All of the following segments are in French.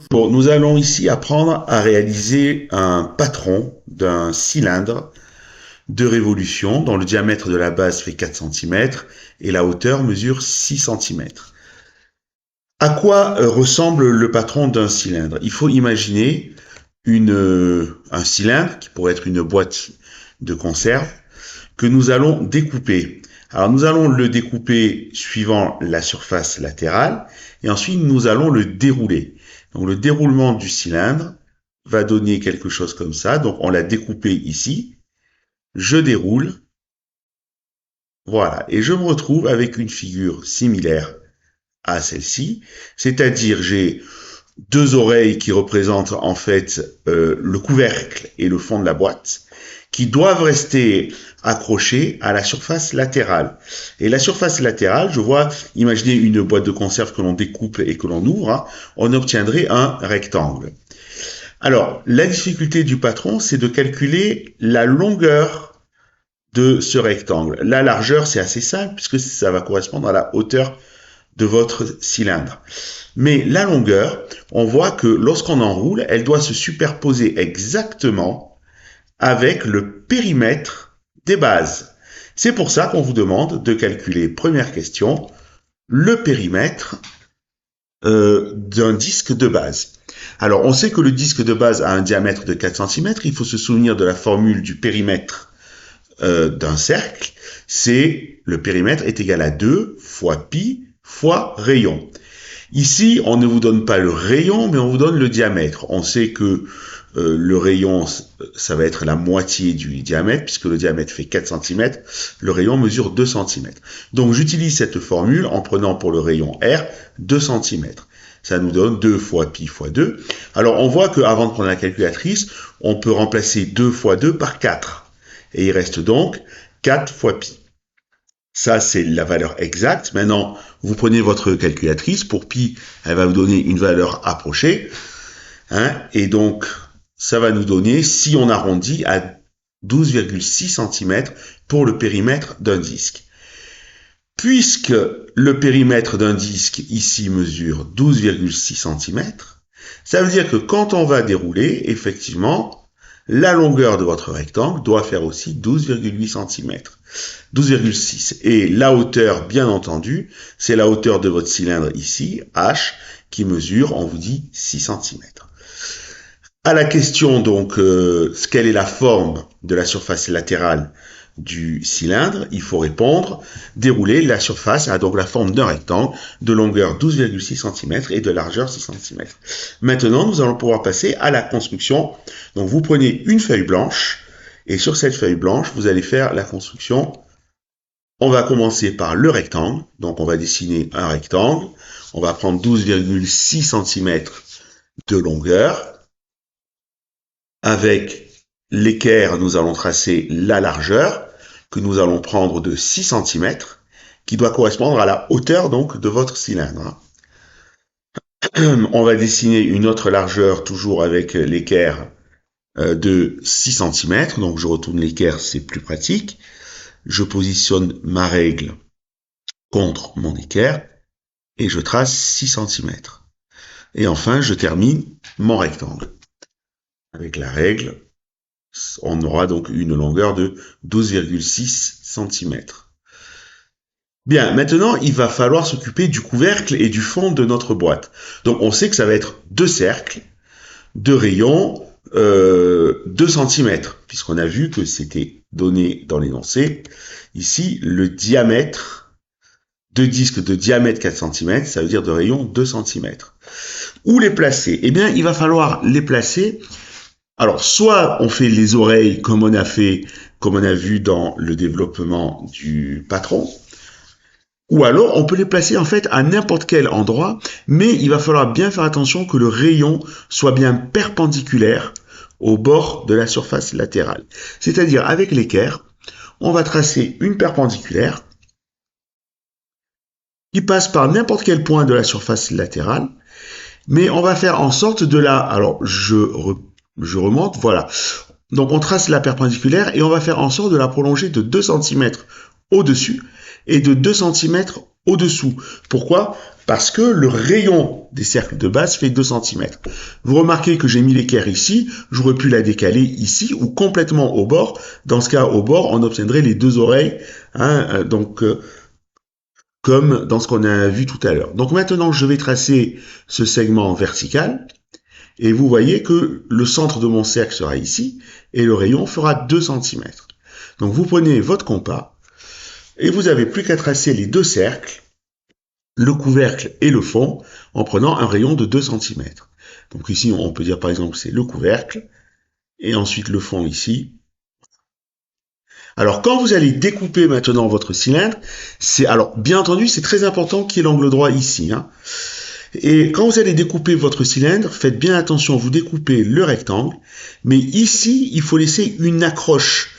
Bon, nous allons ici apprendre à réaliser un patron d'un cylindre de révolution dont le diamètre de la base fait 4 cm et la hauteur mesure 6 cm. À quoi ressemble le patron d'un cylindre? Il faut imaginer un cylindre qui pourrait être une boîte de conserve que nous allons découper. Alors nous allons le découper suivant la surface latérale et ensuite nous allons le dérouler. Donc le déroulement du cylindre va donner quelque chose comme ça. Donc on l'a découpé ici. Je déroule. Voilà. Et je me retrouve avec une figure similaire à celle-ci. C'est-à-dire j'ai deux oreilles qui représentent en fait le couvercle et le fond de la boîte qui doivent rester accrochés à la surface latérale. Et la surface latérale, je vois, imaginez une boîte de conserve que l'on découpe et que l'on ouvre, hein, on obtiendrait un rectangle. Alors, la difficulté du patron, c'est de calculer la longueur de ce rectangle. La largeur, c'est assez simple puisque ça va correspondre à la hauteur de votre cylindre. Mais la longueur, on voit que lorsqu'on enroule, elle doit se superposer exactement avec le périmètre des bases. C'est pour ça qu'on vous demande de calculer, première question, le périmètre d'un disque de base. Alors, on sait que le disque de base a un diamètre de 4 cm. Il faut se souvenir de la formule du périmètre d'un cercle. C'est le périmètre est égal à 2 fois pi fois rayon. Ici, on ne vous donne pas le rayon, mais on vous donne le diamètre. On sait que le rayon, ça va être la moitié du diamètre, puisque le diamètre fait 4 cm, le rayon mesure 2 cm. Donc j'utilise cette formule en prenant pour le rayon R 2 cm. Ça nous donne 2 fois pi fois 2. Alors on voit qu'avant de prendre la calculatrice, on peut remplacer 2 fois 2 par 4. Et il reste donc 4 fois pi. Ça, c'est la valeur exacte. Maintenant, vous prenez votre calculatrice. Pour pi, elle va vous donner une valeur approchée. Hein, et donc, ça va nous donner, si on arrondit, à 12,6 cm pour le périmètre d'un disque. Puisque le périmètre d'un disque ici mesure 12,6 cm, ça veut dire que quand on va dérouler, effectivement, la longueur de votre rectangle doit faire aussi 12,8 cm. 12,6. Et la hauteur, bien entendu, c'est la hauteur de votre cylindre ici, H, qui mesure, on vous dit, 6 cm. À la question, donc, quelle est la forme de la surface latérale du cylindre, il faut répondre, dérouler, la surface a donc la forme d'un rectangle de longueur 12,6 cm et de largeur 6 cm. Maintenant, nous allons pouvoir passer à la construction. Donc, vous prenez une feuille blanche et sur cette feuille blanche, vous allez faire la construction. On va commencer par le rectangle. Donc, on va dessiner un rectangle. On va prendre 12,6 cm de longueur. Avec l'équerre, nous allons tracer la largeur que nous allons prendre de 6 cm, qui doit correspondre à la hauteur donc de votre cylindre. On va dessiner une autre largeur, toujours avec l'équerre de 6 cm. Donc je retourne l'équerre, c'est plus pratique. Je positionne ma règle contre mon équerre et je trace 6 cm. Et enfin, je termine mon rectangle. Avec la règle, on aura donc une longueur de 12,6 cm. Bien, maintenant, il va falloir s'occuper du couvercle et du fond de notre boîte. Donc, on sait que ça va être deux cercles, deux rayons, 2 cm, puisqu'on a vu que c'était donné dans l'énoncé. Ici, le diamètre, deux disques de diamètre 4 cm, ça veut dire de rayon 2 cm. Où les placer? Eh bien, il va falloir les placer. Alors, soit on fait les oreilles comme on a vu dans le développement du patron, ou alors on peut les placer en fait à n'importe quel endroit, mais il va falloir bien faire attention que le rayon soit bien perpendiculaire au bord de la surface latérale. C'est-à-dire, avec l'équerre, on va tracer une perpendiculaire qui passe par n'importe quel point de la surface latérale, mais on va faire en sorte de la... Alors, je remonte, voilà. Donc on trace la perpendiculaire et on va faire en sorte de la prolonger de 2 cm au-dessus et de 2 cm au-dessous. Pourquoi? parce que le rayon des cercles de base fait 2 cm. Vous remarquez que j'ai mis l'équerre ici, j'aurais pu la décaler ici ou complètement au bord. Dans ce cas, au bord, on obtiendrait les 2 oreilles, hein, comme dans ce qu'on a vu tout à l'heure. Donc maintenant, je vais tracer ce segment vertical. Et vous voyez que le centre de mon cercle sera ici, et le rayon fera 2 cm. Donc vous prenez votre compas, et vous n'avez plus qu'à tracer les 2 cercles, le couvercle et le fond, en prenant un rayon de 2 cm. Donc ici, on peut dire par exemple c'est le couvercle, et ensuite le fond ici. Alors quand vous allez découper maintenant votre cylindre, alors bien entendu c'est très important qu'il y ait l'angle droit ici, hein. Et quand vous allez découper votre cylindre, faites bien attention, vous découpez le rectangle, mais ici, il faut laisser une accroche.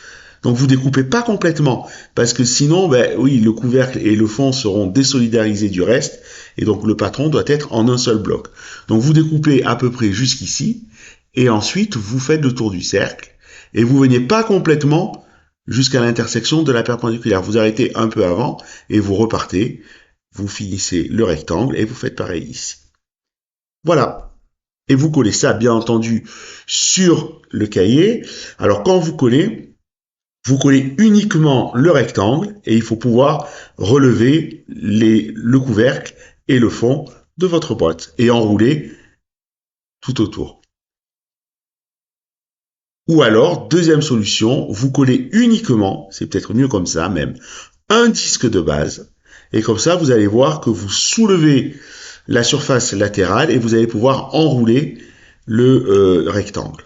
Donc vous découpez pas complètement, parce que sinon, ben oui, le couvercle et le fond seront désolidarisés du reste, et donc le patron doit être en un seul bloc. Donc vous découpez à peu près jusqu'ici, et ensuite vous faites le tour du cercle, et vous venez pas complètement jusqu'à l'intersection de la perpendiculaire. Vous arrêtez un peu avant, et vous repartez. Vous finissez le rectangle et vous faites pareil ici. Voilà. Et vous collez ça, bien entendu, sur le cahier. Alors, quand vous collez uniquement le rectangle et il faut pouvoir relever le couvercle et le fond de votre boîte et enrouler tout autour. Ou alors, deuxième solution, vous collez uniquement, c'est peut-être mieux comme ça même, un disque de base. Et comme ça, vous allez voir que vous soulevez la surface latérale et vous allez pouvoir enrouler le rectangle.